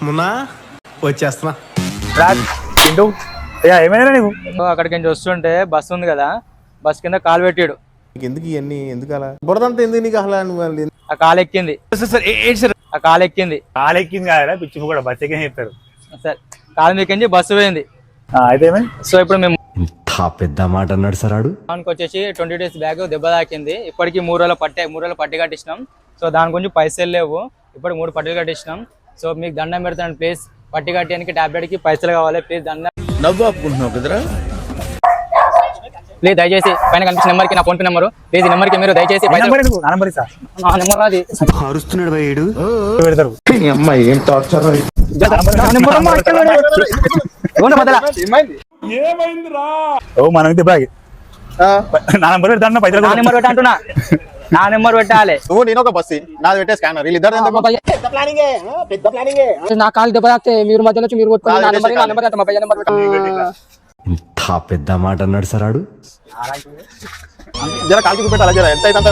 మున్నా వచ్చేస్తున్నా. ఏమైనా నీకు అక్కడికి నుంచి వస్తుంటే బస్సు ఉంది కదా, బస్ కింద కాలు పెట్టాడు. ఎందుకు ఇవన్నీ ఎందుకు అలా బురదంతా ఎందుకు నీకు అసలు ఆ కాలు ఎక్కింది. ఆ కాలు ఎక్కింది. కాలు ఎక్కింది కాదా పిచ్చి కూడా బస్ ఎక్కి చెప్తారు. సార్ కాలు మీకించి బస్సు పోయింది. అయితే సో ఇప్పుడు మేము పెద్ద మాట అన్నాడు సార్ ఆడు. దానికి వచ్చేసి 20 days బ్యాగ్ దెబ్బ తాకింది. ఇప్పటికి 3 రోజుల పట్టి కట్టించినాం. సో దాని గురించి పైసలు లేవు. ఇప్పుడు 3 పట్టీలు కట్టించినాం. సో మీకు దండం పెడతాను ప్లీజ్, పట్టి కట్టడానికి టాబ్లెట్కి పైసలు కావాలి ప్లీజ్. దండం నవ్వు ఆపుకుంటున్నావు కదరా. ప్లీజ్ దయచేసి పైన కనిపించిన నెంబర్కి నా ఫోన్ పే నెంబరు, ప్లీజ్ ఈ నెంబర్కి మీరు దయచేసి నెంబర్ అది అరుస్తున్నాడు భయ్యుడు. పెడతారు అమ్మాయి ఏం టార్చర్. ఓ మనం దెబ్బకి నా నెంబర్ పెడతాను పైసలు నా నెంబర్ పెట్టంటున్నా, నా నెంబర్ పెట్టాలి. నువ్వు నేను ఒక బస్సు నాది పెట్టే స్కానర్ వీళ్ళిద్దరు నా కాలు దెబ్బ తాకితే మీరు మధ్యలో వచ్చి మీరు కొట్టుకొని నా నెంబర్ మా పైన నెంబర్ ఇంత పెద్ద మాట అన్నాడు సార్ ఆడు. జర కాల్కి పెట్టాలి జర ఎంత అయితే